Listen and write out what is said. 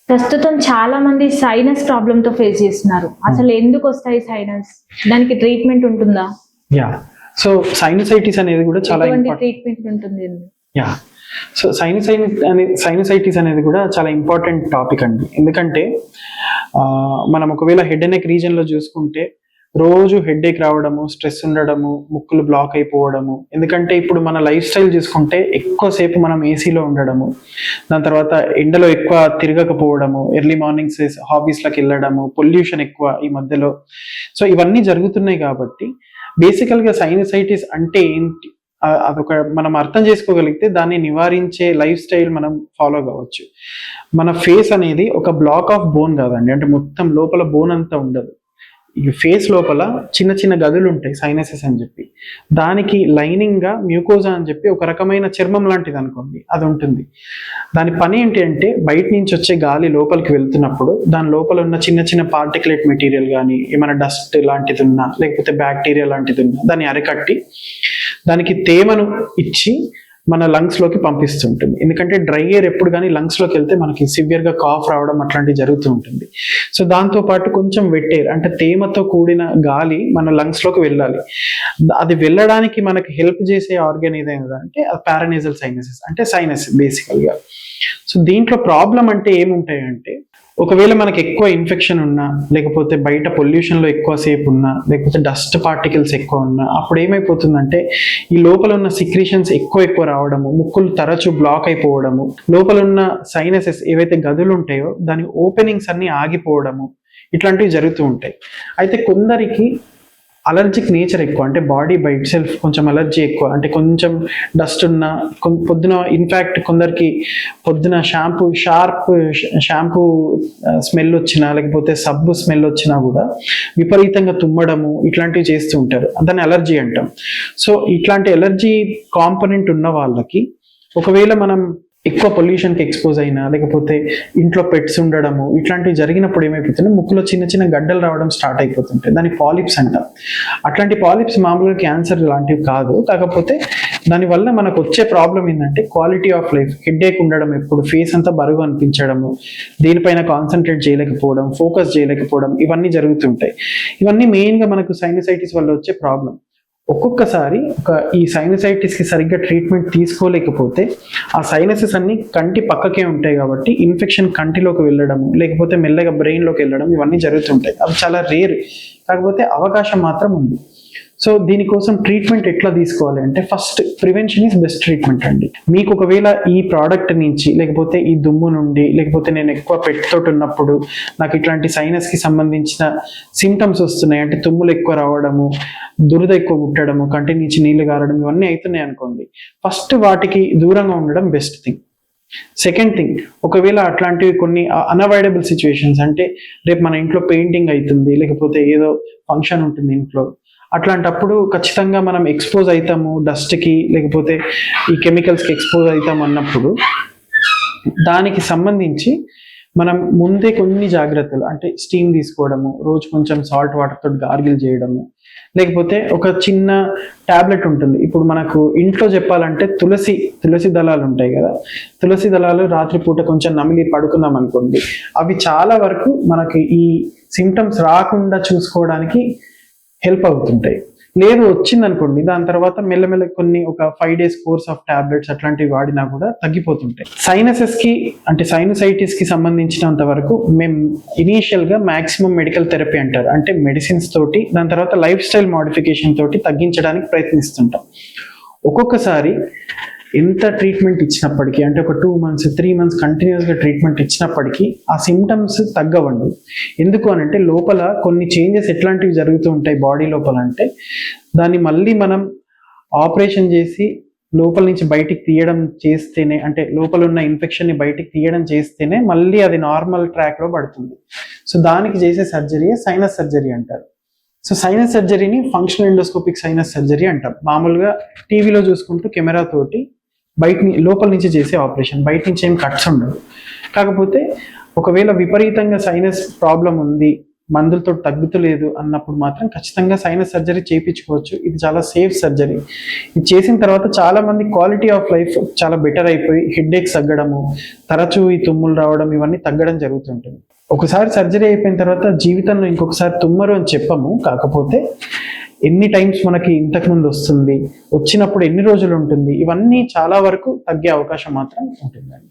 ప్రస్తుతం చాలా మంది సైనస్ ప్రాబ్లమ్ తో ఫేస్ చేస్తున్నారు. అసలు ఎందుకు వస్తాయి సైనస్? దానికి ట్రీట్మెంట్ ఉంటుందా? యా, సో సైనసైటిస్ అనేది కూడా చాలా ట్రీట్మెంట్ ఉంటుంది. యా, సో సైనసైటిస్ అనేది కూడా చాలా ఇంపార్టెంట్ టాపిక్ అండి. ఎందుకంటే మనం ఒకవేళ హెడ్ అండ్ నెక్ రీజన్ లో చూసుకుంటే రోజు హెడేక్ రావడము, స్ట్రెస్ ఉండడము, ముక్కులు బ్లాక్ అయిపోవడము. ఎందుకంటే ఇప్పుడు మన లైఫ్ స్టైల్ చూసుకుంటే ఎక్కువసేపు మనం ఏసీలో ఉండడము, దాని తర్వాత ఎండలో ఎక్కువ తిరగకపోవడము, ఎర్లీ మార్నింగ్స్ హాబీస్లకు వెళ్ళడము, పొల్యూషన్ ఎక్కువ ఈ మధ్యలో. సో ఇవన్నీ జరుగుతున్నాయి కాబట్టి బేసికల్గా సైనసైటిస్ అంటే ఏంటి అదొక మనం అర్థం చేసుకోగలిగితే దాన్ని నివారించే లైఫ్ స్టైల్ మనం ఫాలో కావచ్చు. మన ఫేస్ అనేది ఒక బ్లాక్ ఆఫ్ బోన్ కాదండి, అంటే మొత్తం లోపల బోన్ అంతా ఉండదు. ఈ ఫేస్ లోపల చిన్న చిన్న గదులు ఉంటాయి, సైనసెస్ అని చెప్పి. దానికి లైనింగ్ గా మ్యూకోజా అని చెప్పి ఒక రకమైన చర్మం లాంటిది అనుకోండి, అది ఉంటుంది. దాని పని ఏంటి అంటే బయట నుంచి వచ్చే గాలి లోపలికి వెళ్తున్నప్పుడు దాని లోపల ఉన్న చిన్న చిన్న పార్టికులేట్ మెటీరియల్ కానీ ఏమైనా డస్ట్ లాంటిది ఉన్నా లేకపోతే బ్యాక్టీరియా లాంటిది ఉన్నా దాన్ని అరికట్టి దానికి తేమను ఇచ్చి మన లంగ్స్ లోకి పంపిస్తుంటుంది. ఎందుకంటే డ్రై ఎయిర్ ఎప్పుడు కానీ లంగ్స్ లోకి వెళ్తే మనకి సివియర్ గా కాఫ్ రావడం అట్లాంటివి జరుగుతూ ఉంటుంది. సో దాంతో పాటు కొంచెం వెట్ ఎయిర్ అంటే తేమతో కూడిన గాలి మన లంగ్స్ లోకి వెళ్ళాలి. అది వెళ్ళడానికి మనకి హెల్ప్ చేసే ఆర్గన్ ఏదైనా అంటే పారానేజల్ సైనసెస్ అంటే సైనస్ బేసికల్ గా. సో దీంట్లో ప్రాబ్లం అంటే ఏముంటాయంటే ఒకవేళ మనకి ఎక్కువ ఇన్ఫెక్షన్ ఉన్నా లేకపోతే బయట పొల్యూషన్ లో ఎక్కువ సేపు ఉన్నా లేకపోతే డస్ట్ పార్టికల్స్ ఎక్కువ ఉన్నా అప్పుడు ఏమైపోతుందంటే ఈ లోపల ఉన్న సిక్రీషన్స్ ఎక్కువ రావడము, ముక్కులు తరచు బ్లాక్ అయిపోవడము, లోపల ఉన్న సైనసెస్ ఏవైతే గదులు ఉంటాయో దాని ఓపెనింగ్స్ అన్ని ఆగిపోవడము, ఇట్లాంటివి జరుగుతూ ఉంటాయి. అయితే కొందరికి అలర్జిక్ నేచర్ ఎక్కువ, అంటే బాడీ బై ఇట్ సెల్ఫ్ కొంచెం అలర్జీ ఎక్కువ, అంటే కొంచెం డస్ట్ ఉన్న పొద్దున ఇన్ఫ్యాక్ట్ కొందరికి పొద్దున షాంపూ స్మెల్ వచ్చినా లేకపోతే సబ్బు స్మెల్ వచ్చినా కూడా విపరీతంగా తుమ్మడము ఇట్లాంటివి చేస్తూ ఉంటారు, దాన్ని అలర్జీ అంటాం. సో ఇట్లాంటి అలర్జీ కాంపోనెంట్ ఉన్న వాళ్ళకి ఒకవేళ మనం ఎక్కువ పొల్యూషన్కి ఎక్స్పోజ్ అయినా లేకపోతే ఇంట్లో పెట్స్ ఉండడము ఇట్లాంటివి జరిగినప్పుడు ఏమైపోతుంది, ముక్కులో చిన్న చిన్న గడ్డలు రావడం స్టార్ట్ అయిపోతుంటాయి. దాన్ని పాలిప్స్ అంటాం. అట్లాంటి పాలిప్స్ మామూలుగా క్యాన్సర్ లాంటివి కాదు, కాకపోతే దానివల్ల మనకు వచ్చే ప్రాబ్లం ఏంటంటే క్వాలిటీ ఆఫ్ లైఫ్, హెడేక్ ఉండడం, ఎప్పుడు ఫేస్ అంతా బరువు అనిపించడము, దీనిపైన కాన్సన్ట్రేట్ చేయలేకపోవడం, ఫోకస్ చేయలేకపోవడం, ఇవన్నీ జరుగుతుంటాయి. ఇవన్నీ మెయిన్గా మనకు సైనసైటిస్ వల్ల వచ్చే ప్రాబ్లం. ఒక్కొక్కసారి ఈ సైనసైటిస్ కి సరిగ్గా ట్రీట్మెంట్ తీసుకోలేకపోతే ఆ సైనసెస్ అన్ని కంటి పక్కకే ఉంటాయి కాబట్టి ఇన్ఫెక్షన్ కంటిలోకి వెళ్ళడము లేకపోతే మెల్లగా బ్రెయిన్ లోకి వెళ్ళడం ఇవన్నీ జరుగుతుంటాయి. అవి చాలా రేర్, కాకపోతే అవకాశం మాత్రం ఉంది. సో దీనికోసం ట్రీట్మెంట్ ఎట్లా తీసుకోవాలి అంటే first prevention is best treatment అండి. మీకు ఒకవేళ ఈ ప్రోడక్ట్ నుంచి లేకపోతే ఈ దుమ్ము నుండి లేకపోతే నేను ఎక్కువ పెట్ తోటి ఉన్నప్పుడు నాకు ఇట్లాంటి సైనస్ కి సంబంధించిన సిమ్టమ్స్ వస్తున్నాయి, అంటే తుమ్ములు ఎక్కువ రావడము, దురద ఎక్కువ పుట్టడము, కంటి నుంచి నీళ్లు గారడం, ఇవన్నీ అవుతున్నాయి అనుకోండి, ఫస్ట్ వాటికి దూరంగా ఉండడం బెస్ట్ థింగ్. సెకండ్ థింగ్, ఒకవేళ అట్లాంటివి కొన్ని అన్అవాయిడబుల్ సిచ్యువేషన్స్, అంటే రేపు మన ఇంట్లో పెయింటింగ్ అవుతుంది లేకపోతే ఏదో ఫంక్షన్ ఉంటుంది ఇంట్లో, అట్లాంటప్పుడు ఖచ్చితంగా మనం ఎక్స్పోజ్ అవుతాము డస్ట్కి లేకపోతే ఈ కెమికల్స్కి ఎక్స్పోజ్ అవుతాము అన్నప్పుడు దానికి సంబంధించి మనం ముందే కొన్ని జాగ్రత్తలు, అంటే స్టీమ్ తీసుకోవడము, రోజు కొంచెం సాల్ట్ వాటర్ తోటి గార్గిల్ చేయడము, లేకపోతే ఒక చిన్న టాబ్లెట్ ఉంటుంది. ఇప్పుడు మనకు ఇంట్లో చెప్పాలంటే తులసి దళాలు ఉంటాయి కదా, తులసి దళాలు రాత్రిపూట కొంచెం నమిలి పడుకున్నాం అనుకోండి, అవి చాలా వరకు మనకి ఈ సిమ్టమ్స్ రాకుండా చూసుకోవడానికి హెల్ప్ అవుతుంటాయి. లేదు వచ్చిందనుకోండి దాని తర్వాత మెల్లమెల్ల కొన్ని ఒక 5 days కోర్స్ ఆఫ్ టాబ్లెట్స్ అట్లాంటివి వాడినా కూడా తగ్గిపోతుంటాయి. సైనసెస్ కి అంటే సైనసైటిస్ కి సంబంధించినంత వరకు మేము ఇనీషియల్ గా మాక్సిమం మెడికల్ థెరపీ అంటారు, అంటే మెడిసిన్స్ తోటి దాని తర్వాత లైఫ్ స్టైల్ మోడిఫికేషన్ తోటి తగ్గించడానికి ప్రయత్నిస్తుంటాం. ఒక్కొక్కసారి ఎంత ట్రీట్మెంట్ ఇచ్చినప్పటికీ, అంటే ఒక 2 months 3 months కంటిన్యూస్గా ట్రీట్మెంట్ ఇచ్చినప్పటికీ ఆ సిమ్టమ్స్ తగ్గవండి. ఎందుకు అనంటే లోపల కొన్ని చేంజెస్ ఎట్లాంటివి జరుగుతూ ఉంటాయి బాడీ లోపల, అంటే దాన్ని మళ్ళీ మనం ఆపరేషన్ చేసి లోపల నుంచి బయటికి తీయడం చేస్తేనే, అంటే లోపల ఉన్న ఇన్ఫెక్షన్ని బయటికి తీయడం చేస్తేనే మళ్ళీ అది నార్మల్ ట్రాక్లో పడుతుంది. సో దానికి చేసే సర్జరీయే సైనస్ సర్జరీ అంటారు. సో సైనస్ సర్జరీని ఫంక్షనల్ ఎండోస్కోపిక్ సైనస్ సర్జరీ అంటాం. మామూలుగా టీవీలో చూసుకుంటూ కెమెరా తోటి లోపల నుంచి చేసే ఆపరేషన్, బయట నుంచి ఏం కట్స్ ఉండదు. కాకపోతే ఒకవేళ విపరీతంగా సైనస్ ప్రాబ్లం ఉంది, మందులతో తగ్గుతలేదు అన్నప్పుడు మాత్రం ఖచ్చితంగా సైనస్ సర్జరీ చేయించుకోవచ్చు. ఇది చాలా సేఫ్ సర్జరీ. ఇది చేసిన తర్వాత చాలా మంది క్వాలిటీ ఆఫ్ లైఫ్ చాలా బెటర్ అయిపోయి హెడ్ఏక్స్ తగ్గడము, తరచూ ఈ తుమ్ములు రావడం ఇవన్నీ తగ్గడం జరుగుతుంటుంది. ఒకసారి సర్జరీ అయిపోయిన తర్వాత జీవితంలో ఇంకొకసారి తుమ్మరు అని చెప్పము. కాకపోతే ఎన్ని టైమ్స్ మనకి ఇంతకు ముందు వస్తుంది, వచ్చినప్పుడు ఎన్ని రోజులు ఉంటుంది, ఇవన్నీ చాలా వరకు తగ్గే అవకాశం మాత్రం ఉంటుందండి.